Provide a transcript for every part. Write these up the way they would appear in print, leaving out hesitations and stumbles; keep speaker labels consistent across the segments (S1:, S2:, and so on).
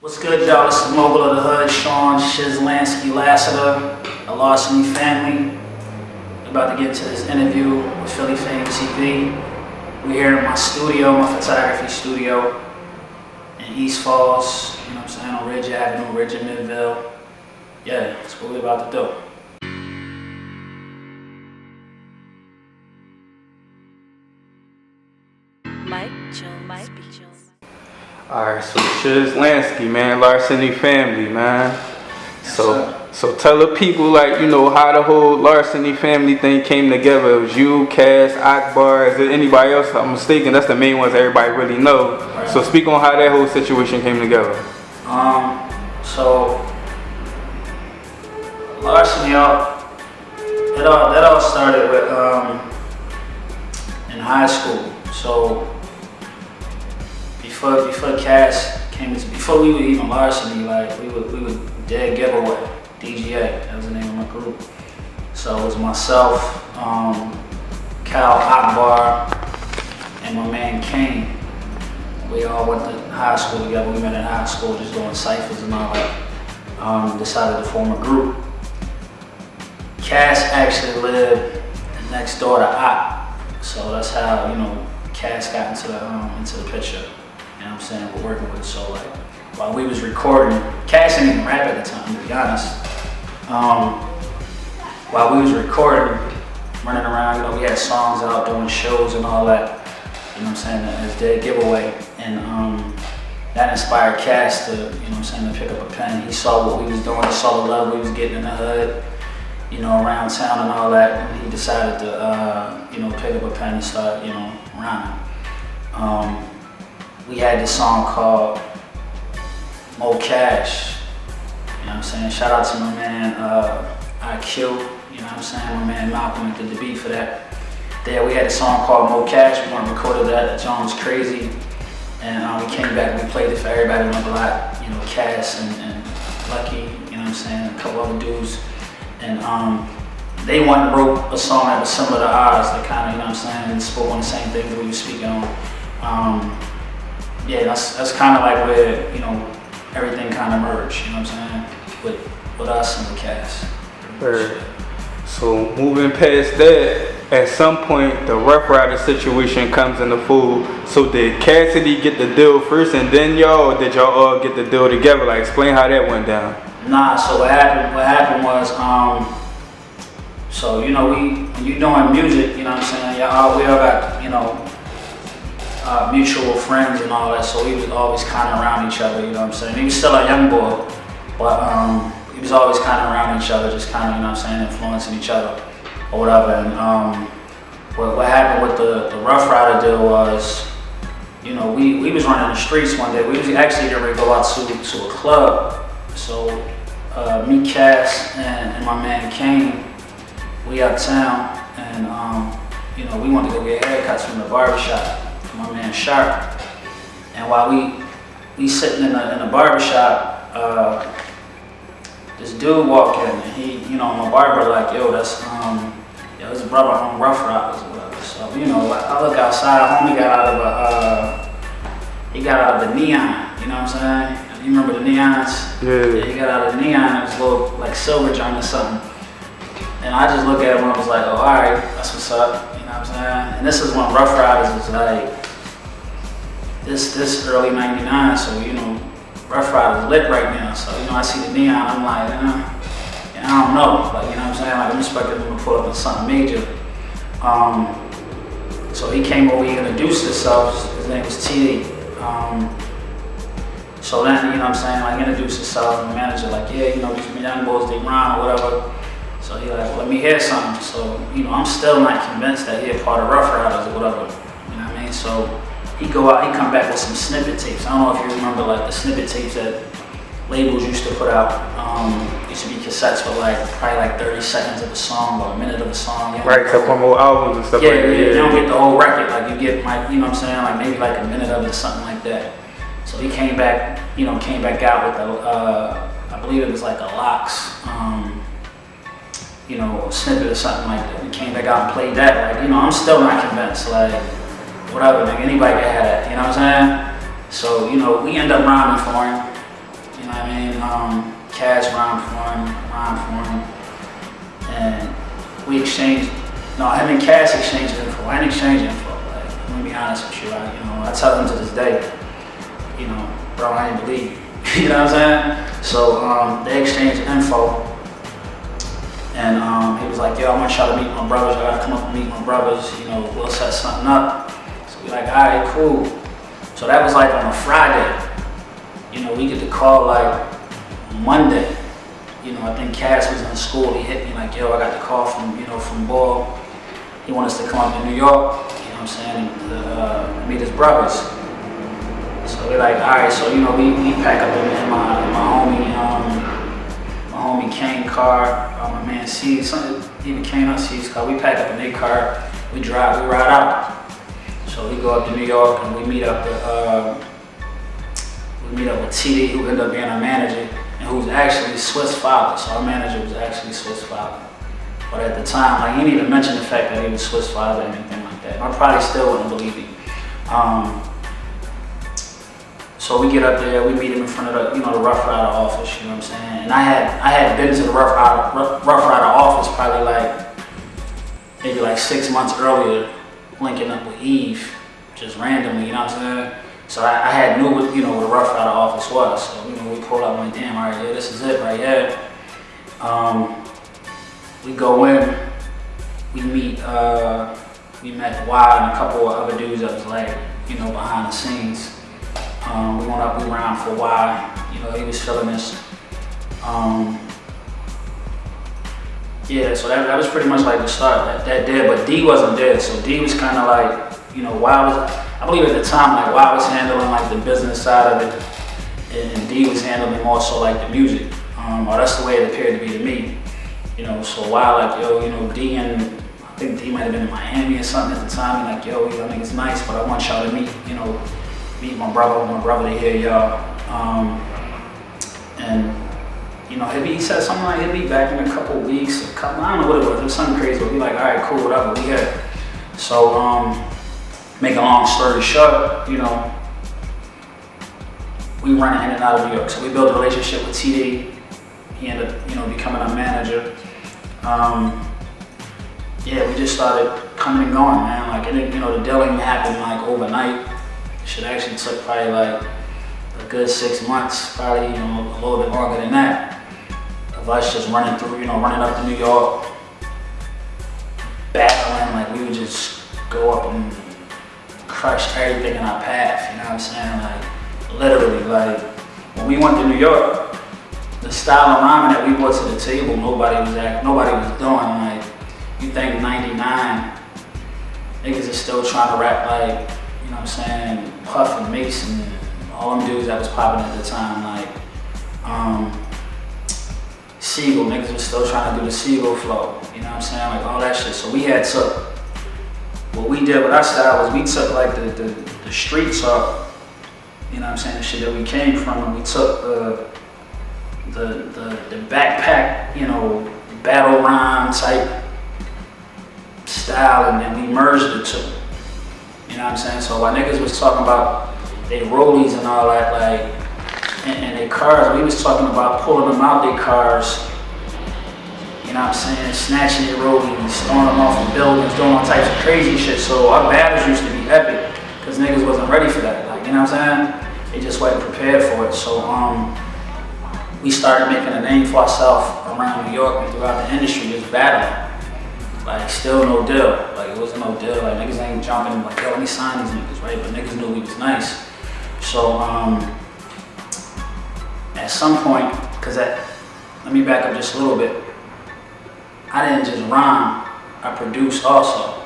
S1: What's good, y'all? It's the mogul of the hood, Sean, Shiz Lansky, the Larsiny Family. We're about to get into this interview with F.A.M.E TV. We're here in my studio, my photography studio in East Falls, you know what I'm saying, on Ridge Avenue, Ridge and Midville. Yeah, that's what we're about to do.
S2: Alright, so Shiz Lansky, man, Larsiny Family, man. So tell the people, like, you know, how the whole Larsiny Family thing came together. It was you, Cass, Akbar, is there anybody else? I'm mistaken, that's the main ones everybody really know.
S1: Right.
S2: So speak on how that whole situation came together.
S1: So Larsiny, that all started with in high school. So before Cass came, before we were even Larsiny, like we would dead giveaway, DGA, that was the name of my group. So it was myself, Cal, Akbar, and my man Kane. We all went to high school together. We met in high school just doing ciphers and all that. Decided to form a group. Cass actually lived next door to Ak, so that's how, you know, Cass got into the picture. You know what I'm saying? We're working with it. So like while we was recording, Cass didn't even rap at the time, to be honest. While we was recording, running around, you know, we had songs out doing shows and all that. You know what I'm saying? As dead giveaway, and that inspired Cass to, you know what I'm saying, to pick up a pen. He saw what we was doing, he saw the love we was getting in the hood, you know, around town and all that. And he decided to, you know, pick up a pen and start, you know, rhyming. We had this song called Mo Cash, you know what I'm saying? Shout out to my man IQ, you know what I'm saying? My man Malcolm did the beat for that. There we had a song called Mo Cash. We went and recorded that. That song was crazy. And we came back and we played it for everybody on the block, you know, Cass and Lucky, you know what I'm saying? A couple other dudes. And they went and wrote a song that was similar to ours, that kind of, you know what I'm saying, and spoke on the same things that we were speaking on. Yeah, that's kind of like where, you know, everything kind of merged, you know what I'm saying, with us and the Cass.
S2: So moving past that, at some point the Ruff Ryders situation comes in the fold. So did Cassidy get the deal first and then y'all, or did y'all all get the deal together? Like, explain how that went down.
S1: Nah, so what happened was, so, you know, when you doing music, you know what I'm saying, we all got, you know, mutual friends and all that, so we was always kind of around each other, you know what I'm saying. He was still a young boy, but he was always kind of around each other, just kind of, you know what I'm saying, influencing each other or whatever. And what happened with the Ruff Ryder deal was, you know, we was running the streets one day. We was actually getting ready to go out to a club. So me, Cass, and my man Kane, we uptown, and you know, we wanted to go get haircuts from the barbershop. My man Sharp, and while we sitting in the barbershop, this dude walked in, and he, you know, my barber like, yo, that's his brother on Ruff Ryders or whatever. So, you know, I look outside, homie got out of the neon, you know what I'm saying? You remember the neons?
S2: Yeah.
S1: He got out of the neon, it was a little like silver joint or something. And I just looked at him and I was like, oh, all right, that's what's up, you know what I'm saying? And this is when Ruff Ryders was like, this early 99, so, you know, Ruff Ryders lit right now. So, you know, I see the neon, I'm like, I don't know, like, you know what I'm saying? Like, I'm expecting him to pull up with something major. So he came over, he introduced himself, his name was T.D. So then, you know what I'm saying, like, introduced himself, and the manager like, yeah, you know, these young boys, they rhyme or whatever. So he like, well, let me hear something. So, you know, I'm still not convinced that he a part of Ruff Ryders or whatever, you know what I mean? So he go out, he come back with some snippet tapes. I don't know if you remember, like, the snippet tapes that labels used to put out. Used to be cassettes for like probably like 30 seconds of a song or a minute of a song.
S2: Right, to promote albums and stuff like that.
S1: Yeah, you don't get the whole record. Like you get, like, you know what I'm saying, like maybe like a minute of it or something like that. So he came back, you know, out with the, I believe it was like a Locks, you know, a snippet or something like that. He came back out and played that. Like, you know, I'm still not convinced. Like, whatever, like anybody can have that. You know what I'm saying? So, you know, we end up rhyming for him. Cass rhymed for him, and we exchanged. No, him and Cass exchanged info. I didn't exchange info. Like, I'm gonna be honest with you. I tell him to this day, bro, I didn't believe you. You know what I'm saying? So they exchanged info, and he was like, "Yo, I want y'all to meet my brothers. I gotta come up and meet my brothers. We'll set something up." So we like, "All right, cool." So that was like on a Friday. We get the call like Monday. I think Cass was in school. He hit me like, "Yo, I got the call from Ball. He wants us to come up to New York, to meet his brothers." So we're like, all right, so we pack up in my homie Kane car, my man C's, even Kane or C's car. We pack up in their car, we ride out. So we go up to New York and we meet up with TD, who ended up being our manager, and who's actually Swiss father. So our manager was actually Swiss father. But at the time, he didn't even mention the fact that he was Swiss father or anything like that. I probably still wouldn't believe him. So we get up there, we meet him in front of the Ruff Ryder office, you know what I'm saying? And I had been to the Ruff Ryder office probably maybe 6 months earlier, linking up with Eve, just randomly, you know what I'm saying? So I had knew what the Ruff Ryder office was. So we pulled up and like, damn, all right, yeah, this is it right here. We go in, we met Y and a couple of other dudes that was behind the scenes. We went up, we ran for Y, he was feeling this. So that was pretty much like the start that day, but D wasn't there, so D was kind of like, Y was, I believe at the time, Y was handling the business side of it, and D was handling more so the music, or that's the way it appeared to be to me. So Y D and I think D might have been in Miami or something at the time. And yo, I think it's nice, but I want y'all to meet my brother to hear y'all. And he said something like he'll be back in a couple of weeks. I don't know what it was something crazy. But we like, all right, cool, whatever, we here. So make a long story short, we running in and out of New York. So we built a relationship with TD. He ended up, becoming our manager. We just started coming and going, man. The dealing happened overnight. Shit actually took probably a good 6 months, probably a little bit longer than that, of us just running up to New York, battling. We would just go up and crush everything in our path. You know what I'm saying? Literally, when we went to New York, the style of rhyming that we brought to the table, nobody was doing. You think 99, niggas is still trying to rap you know what I'm saying, Puff and Mason and all them dudes that was popping at the time, Siegel, niggas was still trying to do the Siegel flow, you know what I'm saying, all that shit. So we had what we did with our style was we took the street talk, you know what I'm saying, the shit that we came from, and we took the backpack, battle rhyme type style, and then we merged the two. You know what I'm saying? So while niggas was talking about they rollies and all that, and their cars, we was talking about pulling them out their cars, you know what I'm saying, snatching their rollies, throwing them off of buildings, doing all types of crazy shit. So our battles used to be epic, because niggas wasn't ready for that. You know what I'm saying? They just wasn't prepared for it. So we started making a name for ourselves around New York and throughout the industry, just battling. Still no deal. It wasn't no deal. Niggas ain't jumping, yo, let me sign these niggas, right? But niggas knew we was nice. So, at some point, let me back up just a little bit. I didn't just rhyme, I produced also.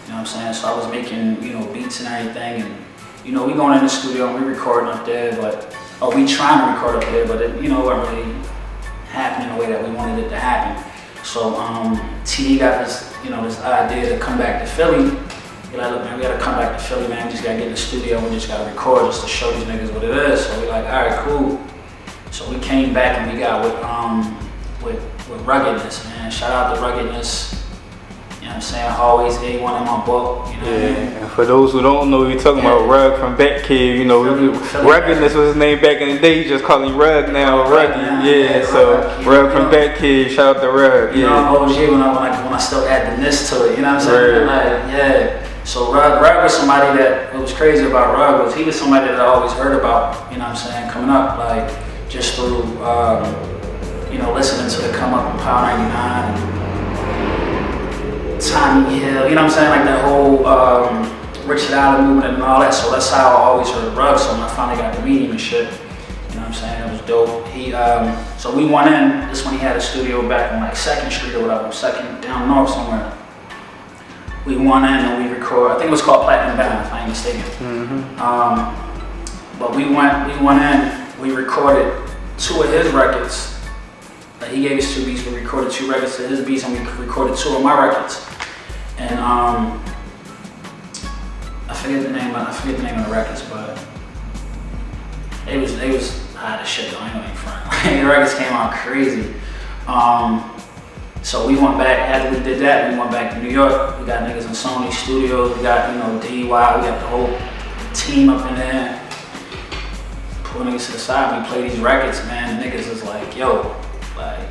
S1: You know what I'm saying? So I was making, beats and everything. And, we going in the studio and we recording up there, we trying to record up there, but it, wasn't really happening the way that we wanted it to happen. So TD got this, this idea to come back to Philly. He's like, look, man, we gotta come back to Philly, man. We just gotta get in the studio. We just gotta record just to show these niggas what it is. So we like, all right, cool. So we came back and we got with Ruggedness, man. Shout out to Ruggedness. You know what I'm saying? Always A1 in my book. You know what I mean?
S2: And for those who don't know, you're talking about Rug from Bat Kid. You know, Ruggedness was his name back in the day. You just call him Rug now, Ruggy. Yeah, so Rug from Bat Kid. Shout out to Rug.
S1: You know, OG when I still add the ness to it. You know what I'm saying? Like, yeah. So Rug was somebody that, what was crazy about Rug was he was somebody that I always heard about, you know what I'm saying, coming up, like, just through, you know, listening to the Come Up in Power 99, Tommy Hill, you know what I'm saying, like that whole Richard Allen movement and all that, so that's how I always heard Rug, so when I finally got to meet him and shit, you know what I'm saying, it was dope. He, so we went in, this when he had a studio back on like 2nd Street or whatever, 2nd, down north somewhere. We went in and we recorded, I think it was called Platinum Bound, if I ain't mistaken. But we went in, we recorded 2 of his records. Like he gave us 2 beats, we recorded 2 records to his beats and we recorded 2 of my records. And I forget the name of the records, but they was hot as shit though, I ain't gonna be front. The records came out crazy. So we went back, after we did that, we went back to New York. We got niggas in Sony Studios, we got, you know, DEY, we got the whole team up in there. Pull niggas to the side, we play these records, man, the niggas is like, yo, like,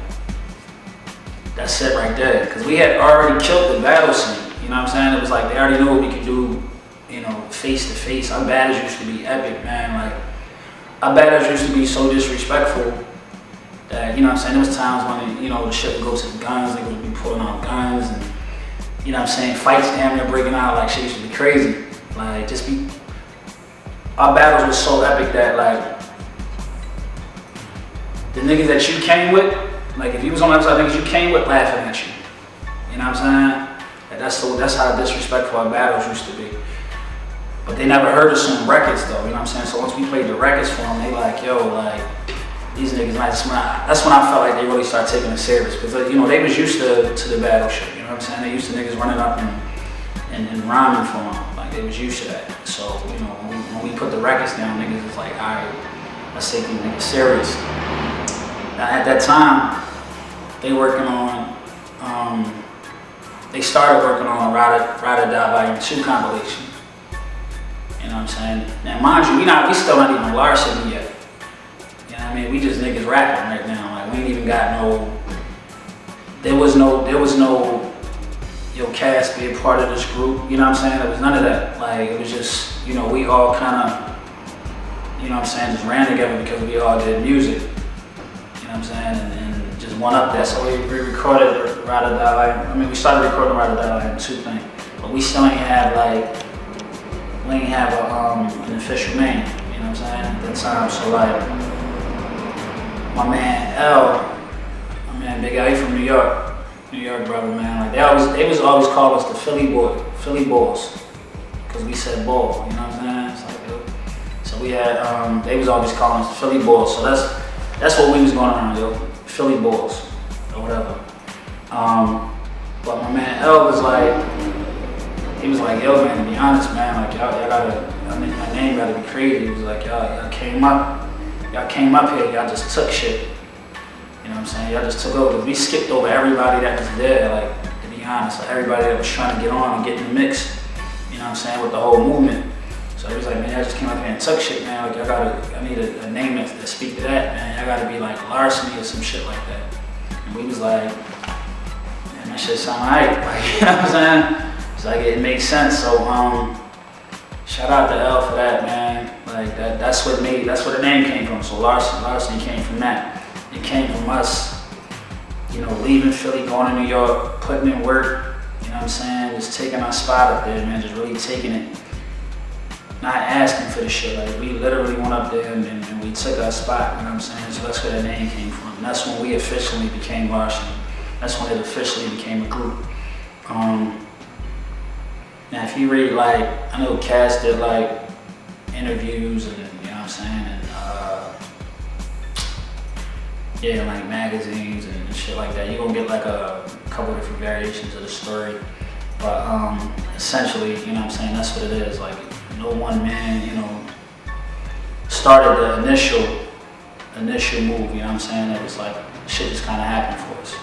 S1: that's it right there. Cause we had already killed the battle scene, you know what I'm saying? It was like, they already knew what we could do, you know, face to face. Our battles used to be epic, man. Like, our battles used to be so disrespectful that, you know what I'm saying, there was times when, you know, the shit would go to the guns, they would be pulling out guns and, you know what I'm saying, fights damn near breaking out, like shit used to be crazy. Like, our battles were so epic that, like, the niggas that you came with, like if you was on the other side, niggas you came with laughing at you. You know what I'm saying? That's how disrespectful our battles used to be. But they never heard us on records though, you know what I'm saying? So once we played the records for them, they like, yo, like, these niggas nice. That's when I felt like they really started taking it serious. Because, you know, they was used to the battle shit, you know what I'm saying? They used to niggas running up and rhyming for them. Like, they was used to that. So, you know, when we put the records down, niggas was like, all right, let's take these niggas serious. Now, at that time, they started working on Ride or Die Volume 2 compilation. You know what I'm saying? Now, mind you, we still not even Larsiny yet. You know what I mean? We just niggas rapping right now. Like, we ain't even got there was no, yo, Cass be a part of this group. You know what I'm saying? There was none of that. Like, it was just, you know, we all kind of, you know what I'm saying, just ran together because we all did music. You know what I'm saying? And just went up there. So we recorded Ride or Die. We started recording Ride or Die Volume 2 thing. But we still ain't had, like, we ain't have an official name. You know what I'm saying? At that time. So, like, my man L, my man Big L, he from New York brother, man. Like they was always call us the Philly Balls, cause we said ball, you know what I'm saying? It's like, so we had, they was always calling us the Philly Balls. So that's what we was going around, yo, Philly Balls or whatever. But my man L was like, he was like, yo, man, to be honest, man, like y'all gotta, my name gotta be crazy. He was like, y'all came up here, y'all just took shit. You know what I'm saying? Y'all just took over. We skipped over everybody that was there, like, to be honest. Like, everybody that was trying to get on and get in the mix, you know what I'm saying, with the whole movement. So he was like, man, y'all just came up here and took shit, man. Like, I need a name that speak to that, man. Y'all gotta be like Larsiny or some shit like that. And we was like, man, that shit sound right. Like, you know what I'm saying? It's like, it makes sense. So, shout out to L for that, man. Like that's where the name came from. So Larsiny came from that. It came from us, you know, leaving Philly, going to New York, putting in work, you know what I'm saying, just taking our spot up there, man, just really taking it. Not asking for the shit. Like, we literally went up there and we took our spot, you know what I'm saying? So that's where that name came from. And that's when we officially became Larsiny. That's when it officially became a group. Now, if you read, like, I know Cass did, like, interviews and, you know what I'm saying, and, yeah, like magazines and shit like that. You're gonna get, like, a couple different variations of the story. But, essentially, you know what I'm saying, that's what it is. Like, no one man, you know, started the initial move, you know what I'm saying? It was like, shit just kind of happened for us.